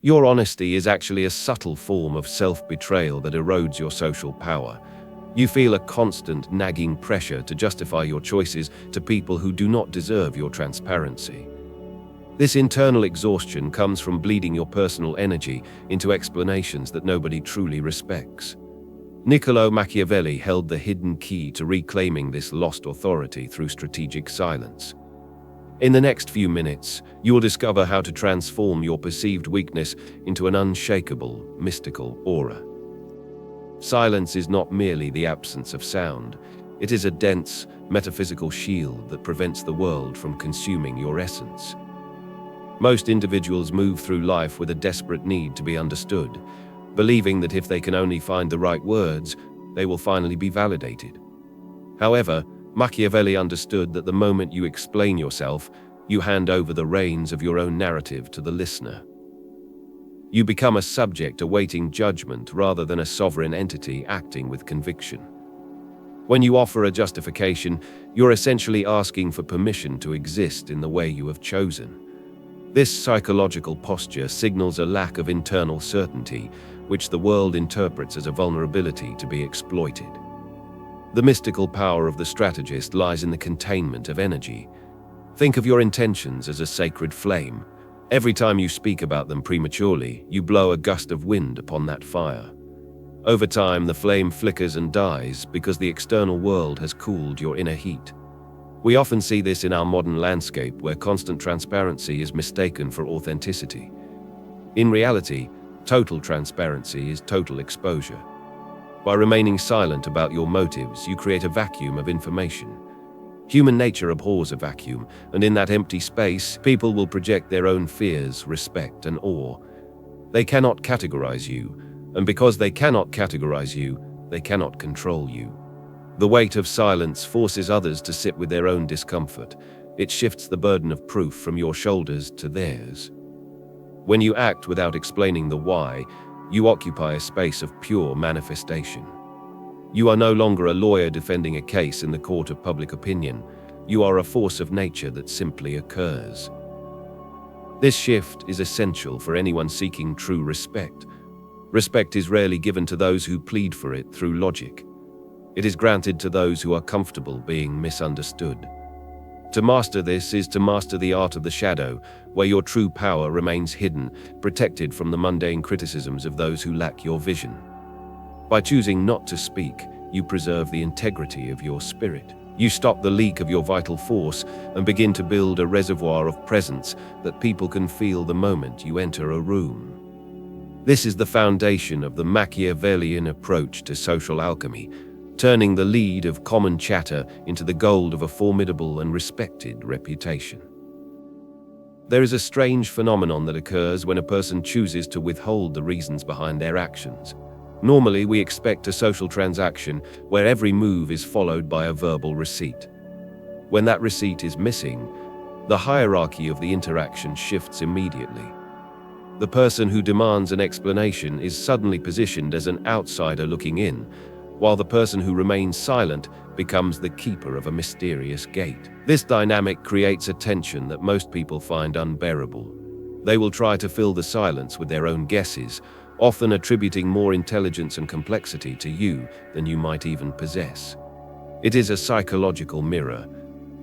Your honesty is actually a subtle form of self-betrayal that erodes your social power. You feel a constant nagging pressure to justify your choices to people who do not deserve your transparency. This internal exhaustion comes from bleeding your personal energy into explanations that nobody truly respects. Niccolò Machiavelli held the hidden key to reclaiming this lost authority through strategic silence. In the next few minutes, you will discover how to transform your perceived weakness into an unshakable, mystical aura. Silence is not merely the absence of sound. It is a dense, metaphysical shield that prevents the world from consuming your essence. Most individuals move through life with a desperate need to be understood, believing that if they can only find the right words, they will finally be validated. However, Machiavelli understood that the moment you explain yourself, you hand over the reins of your own narrative to the listener. You become a subject awaiting judgment rather than a sovereign entity acting with conviction. When you offer a justification, you're essentially asking for permission to exist in the way you have chosen. This psychological posture signals a lack of internal certainty, which the world interprets as a vulnerability to be exploited. The mystical power of the strategist lies in the containment of energy. Think of your intentions as a sacred flame. Every time you speak about them prematurely, you blow a gust of wind upon that fire. Over time, the flame flickers and dies because the external world has cooled your inner heat. We often see this in our modern landscape, where constant transparency is mistaken for authenticity. In reality, total transparency is total exposure. By remaining silent about your motives, you create a vacuum of information. Human nature abhors a vacuum, and in that empty space, people will project their own fears, respect, and awe. They cannot categorize you, and because they cannot categorize you, they cannot control you. The weight of silence forces others to sit with their own discomfort. It shifts the burden of proof from your shoulders to theirs. When you act without explaining the why, you occupy a space of pure manifestation. You are no longer a lawyer defending a case in the court of public opinion. You are a force of nature that simply occurs. This shift is essential for anyone seeking true respect. Respect is rarely given to those who plead for it through logic. It is granted to those who are comfortable being misunderstood. To master this is to master the art of the shadow, where your true power remains hidden, protected from the mundane criticisms of those who lack your vision. By choosing not to speak, you preserve the integrity of your spirit. You stop the leak of your vital force and begin to build a reservoir of presence that people can feel the moment you enter a room. This is the foundation of the Machiavellian approach to social alchemy, turning the lead of common chatter into the gold of a formidable and respected reputation. There is a strange phenomenon that occurs when a person chooses to withhold the reasons behind their actions. Normally, we expect a social transaction where every move is followed by a verbal receipt. When that receipt is missing, the hierarchy of the interaction shifts immediately. The person who demands an explanation is suddenly positioned as an outsider looking in, while the person who remains silent becomes the keeper of a mysterious gate. This dynamic creates a tension that most people find unbearable. They will try to fill the silence with their own guesses, often attributing more intelligence and complexity to you than you might even possess. It is a psychological mirror.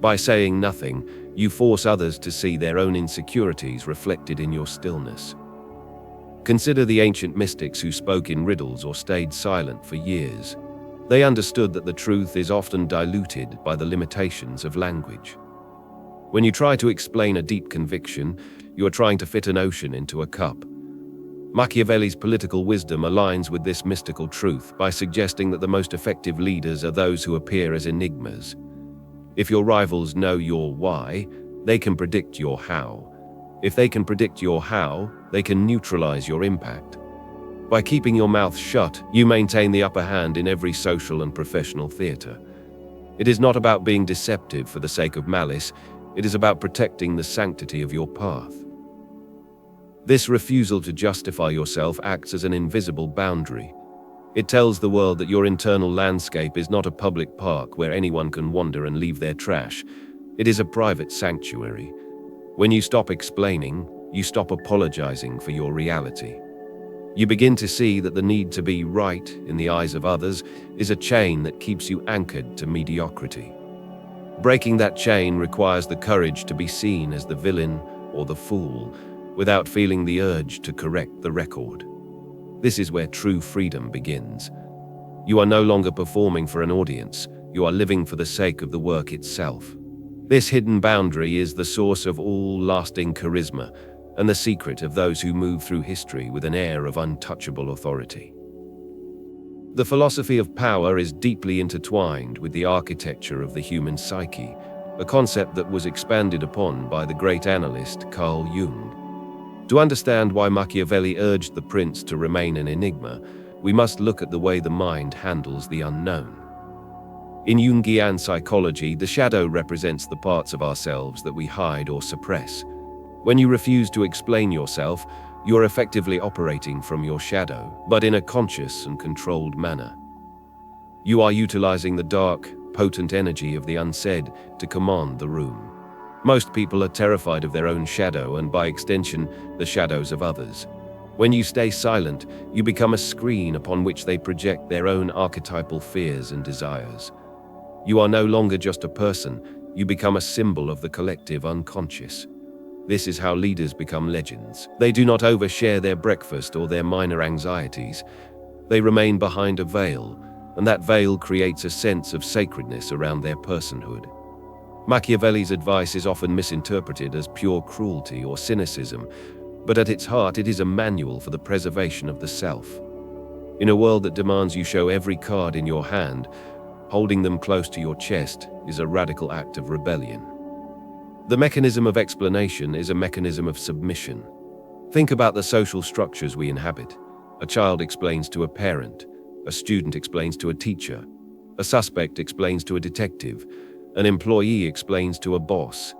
By saying nothing, you force others to see their own insecurities reflected in your stillness. Consider the ancient mystics who spoke in riddles or stayed silent for years. They understood that the truth is often diluted by the limitations of language. When you try to explain a deep conviction, you are trying to fit an ocean into a cup. Machiavelli's political wisdom aligns with this mystical truth by suggesting that the most effective leaders are those who appear as enigmas. If your rivals know your why, they can predict your how. If they can predict your how, they can neutralize your impact. By keeping your mouth shut, you maintain the upper hand in every social and professional theater. It is not about being deceptive for the sake of malice, it is about protecting the sanctity of your path. This refusal to justify yourself acts as an invisible boundary. It tells the world that your internal landscape is not a public park where anyone can wander and leave their trash. It is a private sanctuary. When you stop explaining, you stop apologizing for your reality. You begin to see that the need to be right in the eyes of others is a chain that keeps you anchored to mediocrity. Breaking that chain requires the courage to be seen as the villain or the fool, without feeling the urge to correct the record. This is where true freedom begins. You are no longer performing for an audience, you are living for the sake of the work itself. This hidden boundary is the source of all lasting charisma, and the secret of those who move through history with an air of untouchable authority. The philosophy of power is deeply intertwined with the architecture of the human psyche, a concept that was expanded upon by the great analyst Carl Jung. To understand why Machiavelli urged the prince to remain an enigma, we must look at the way the mind handles the unknown. In Jungian psychology, the shadow represents the parts of ourselves that we hide or suppress. When you refuse to explain yourself, you're effectively operating from your shadow, but in a conscious and controlled manner. You are utilizing the dark, potent energy of the unsaid to command the room. Most people are terrified of their own shadow and, by extension, the shadows of others. When you stay silent, you become a screen upon which they project their own archetypal fears and desires. You are no longer just a person, you become a symbol of the collective unconscious. This is how leaders become legends. They do not overshare their breakfast or their minor anxieties. They remain behind a veil, and that veil creates a sense of sacredness around their personhood. Machiavelli's advice is often misinterpreted as pure cruelty or cynicism, but at its heart it is a manual for the preservation of the self. In a world that demands you show every card in your hand, holding them close to your chest is a radical act of rebellion. The mechanism of explanation is a mechanism of submission. Think about the social structures we inhabit. A child explains to a parent, a student explains to a teacher, a suspect explains to a detective, an employee explains to a boss.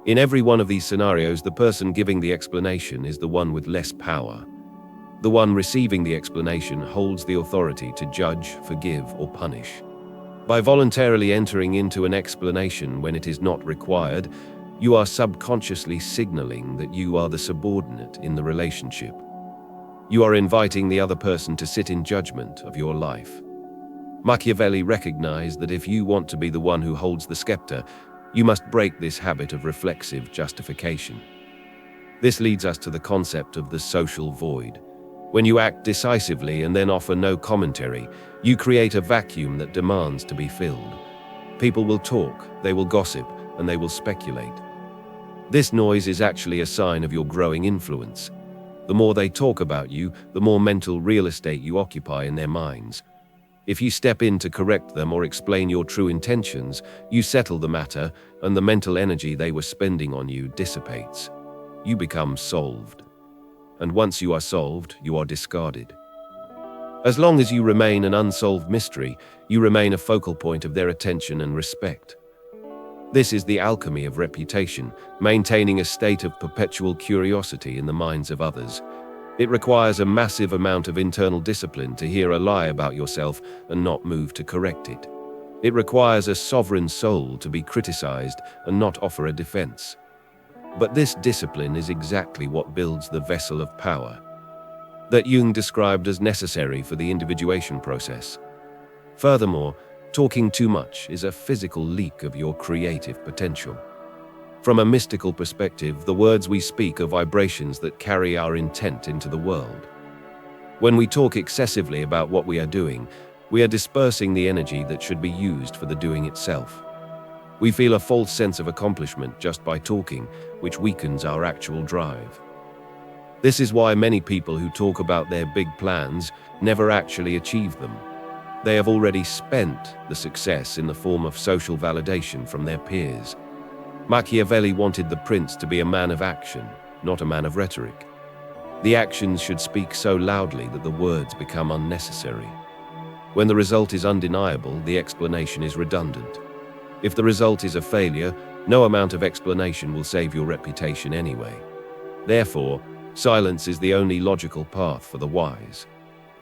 In every one of these scenarios, the person giving the explanation is the one with less power. The one receiving the explanation holds the authority to judge, forgive, or punish. By voluntarily entering into an explanation when it is not required, you are subconsciously signaling that you are the subordinate in the relationship. You are inviting the other person to sit in judgment of your life. Machiavelli recognized that if you want to be the one who holds the scepter, you must break this habit of reflexive justification. This leads us to the concept of the social void. When you act decisively and then offer no commentary, you create a vacuum that demands to be filled. People will talk, they will gossip, and they will speculate. This noise is actually a sign of your growing influence. The more they talk about you, the more mental real estate you occupy in their minds. If you step in to correct them or explain your true intentions, you settle the matter, and the mental energy they were spending on you dissipates. You become solved. And once you are solved, you are discarded. As long as you remain an unsolved mystery, you remain a focal point of their attention and respect. This is the alchemy of reputation, maintaining a state of perpetual curiosity in the minds of others. It requires a massive amount of internal discipline to hear a lie about yourself and not move to correct it. It requires a sovereign soul to be criticized and not offer a defense. But this discipline is exactly what builds the vessel of power that Jung described as necessary for the individuation process. Furthermore, talking too much is a physical leak of your creative potential. From a mystical perspective, the words we speak are vibrations that carry our intent into the world. When we talk excessively about what we are doing, we are dispersing the energy that should be used for the doing itself. We feel a false sense of accomplishment just by talking, which weakens our actual drive. This is why many people who talk about their big plans never actually achieve them. They have already spent the success in the form of social validation from their peers. Machiavelli wanted the prince to be a man of action, not a man of rhetoric. The actions should speak so loudly that the words become unnecessary. When the result is undeniable, the explanation is redundant. If the result is a failure, no amount of explanation will save your reputation anyway. Therefore, silence is the only logical path for the wise.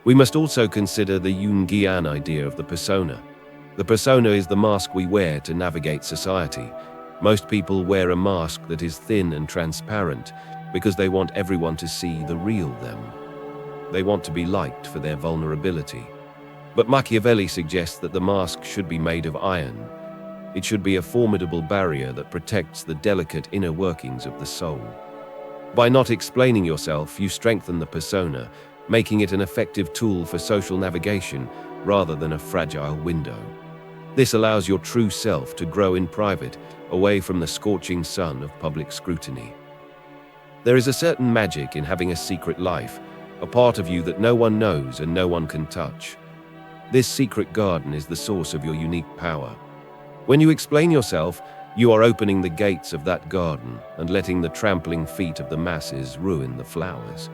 We must also consider the Jungian idea of the persona. The persona is the mask we wear to navigate society. Most people wear a mask that is thin and transparent, because they want everyone to see the real them. They want to be liked for their vulnerability. But Machiavelli suggests that the mask should be made of iron. It should be a formidable barrier that protects the delicate inner workings of the soul. By not explaining yourself, you strengthen the persona, making it an effective tool for social navigation rather than a fragile window. This allows your true self to grow in private, away from the scorching sun of public scrutiny. There is a certain magic in having a secret life, a part of you that no one knows and no one can touch. This secret garden is the source of your unique power. When you explain yourself, you are opening the gates of that garden and letting the trampling feet of the masses ruin the flowers.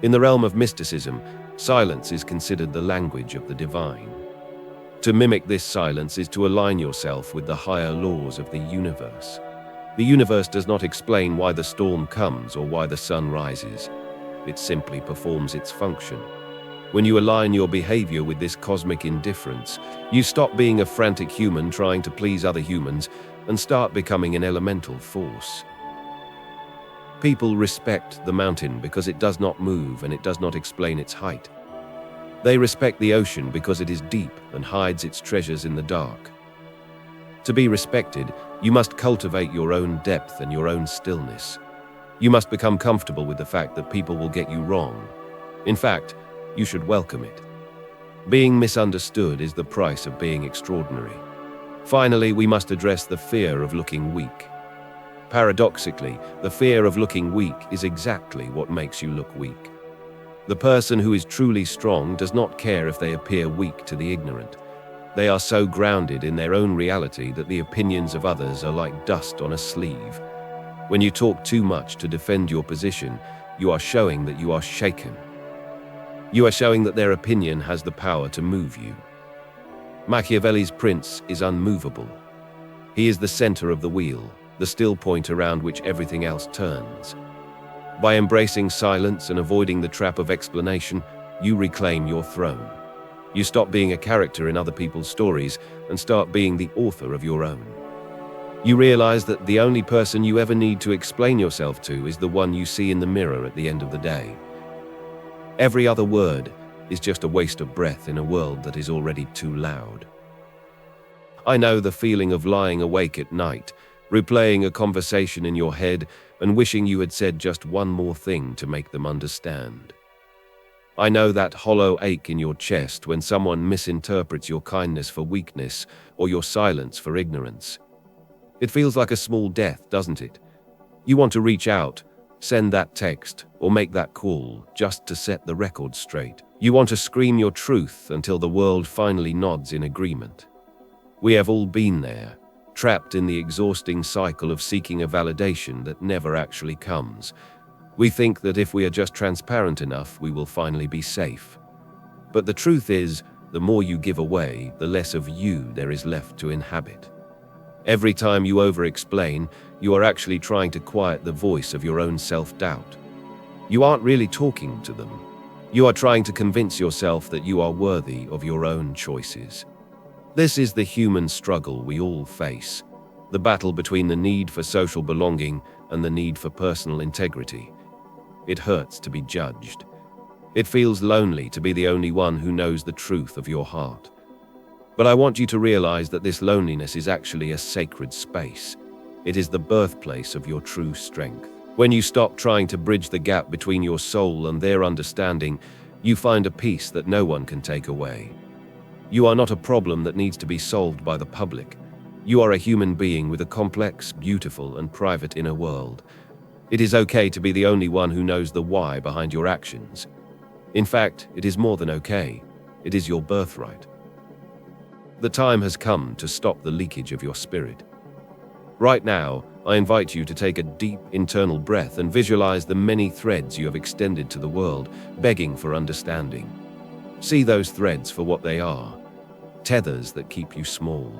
In the realm of mysticism, silence is considered the language of the divine. To mimic this silence is to align yourself with the higher laws of the universe. The universe does not explain why the storm comes or why the sun rises. It simply performs its function. When you align your behavior with this cosmic indifference, you stop being a frantic human trying to please other humans and start becoming an elemental force. People respect the mountain because it does not move and it does not explain its height. They respect the ocean because it is deep and hides its treasures in the dark. To be respected, you must cultivate your own depth and your own stillness. You must become comfortable with the fact that people will get you wrong. In fact, you should welcome it. Being misunderstood is the price of being extraordinary. Finally, we must address the fear of looking weak. Paradoxically, the fear of looking weak is exactly what makes you look weak. The person who is truly strong does not care if they appear weak to the ignorant. They are so grounded in their own reality that the opinions of others are like dust on a sleeve. When you talk too much to defend your position, you are showing that you are shaken. You are showing that their opinion has the power to move you. Machiavelli's prince is unmovable. He is the center of the wheel, the still point around which everything else turns. By embracing silence and avoiding the trap of explanation, you reclaim your throne. You stop being a character in other people's stories and start being the author of your own. You realize that the only person you ever need to explain yourself to is the one you see in the mirror at the end of the day. Every other word is just a waste of breath in a world that is already too loud. I know the feeling of lying awake at night, replaying a conversation in your head and wishing you had said just one more thing to make them understand. I know that hollow ache in your chest when someone misinterprets your kindness for weakness or your silence for ignorance. It feels like a small death, doesn't it? You want to reach out, send that text, or make that call just to set the record straight. You want to scream your truth until the world finally nods in agreement. We have all been there, trapped in the exhausting cycle of seeking a validation that never actually comes. We think that if we are just transparent enough, we will finally be safe. But the truth is, the more you give away, the less of you there is left to inhabit. Every time you over-explain, you are actually trying to quiet the voice of your own self-doubt. You aren't really talking to them. You are trying to convince yourself that you are worthy of your own choices. This is the human struggle we all face, the battle between the need for social belonging and the need for personal integrity. It hurts to be judged. It feels lonely to be the only one who knows the truth of your heart. But I want you to realize that this loneliness is actually a sacred space. It is the birthplace of your true strength. When you stop trying to bridge the gap between your soul and their understanding, you find a peace that no one can take away. You are not a problem that needs to be solved by the public. You are a human being with a complex, beautiful, and private inner world. It is okay to be the only one who knows the why behind your actions. In fact, it is more than okay. It is your birthright. The time has come to stop the leakage of your spirit. Right now, I invite you to take a deep internal breath and visualize the many threads you have extended to the world, begging for understanding. See those threads for what they are, tethers that keep you small.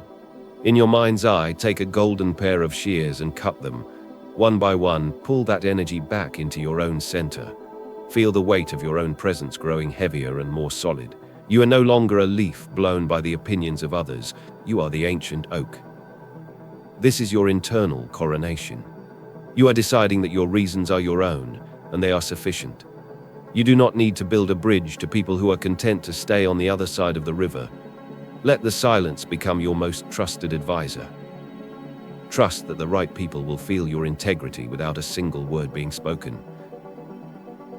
In your mind's eye, take a golden pair of shears and cut them. One by one, pull that energy back into your own center. Feel the weight of your own presence growing heavier and more solid. You are no longer a leaf blown by the opinions of others. You are the ancient oak. This is your internal coronation. You are deciding that your reasons are your own, and they are sufficient. You do not need to build a bridge to people who are content to stay on the other side of the river. Let the silence become your most trusted advisor. Trust that the right people will feel your integrity without a single word being spoken.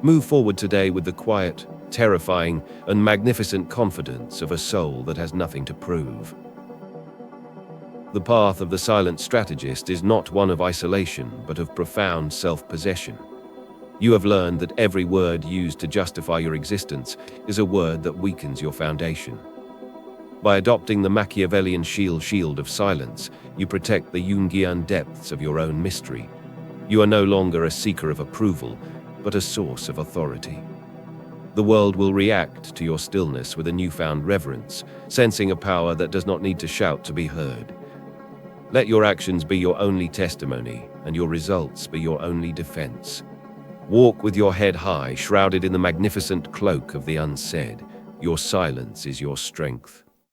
Move forward today with the quiet, terrifying, and magnificent confidence of a soul that has nothing to prove. The path of the silent strategist is not one of isolation, but of profound self-possession. You have learned that every word used to justify your existence is a word that weakens your foundation. By adopting the Machiavellian shield of silence, you protect the Jungian depths of your own mystery. You are no longer a seeker of approval, but a source of authority. The world will react to your stillness with a newfound reverence, sensing a power that does not need to shout to be heard. Let your actions be your only testimony, and your results be your only defense. Walk with your head high, shrouded in the magnificent cloak of the unsaid. Your silence is your strength.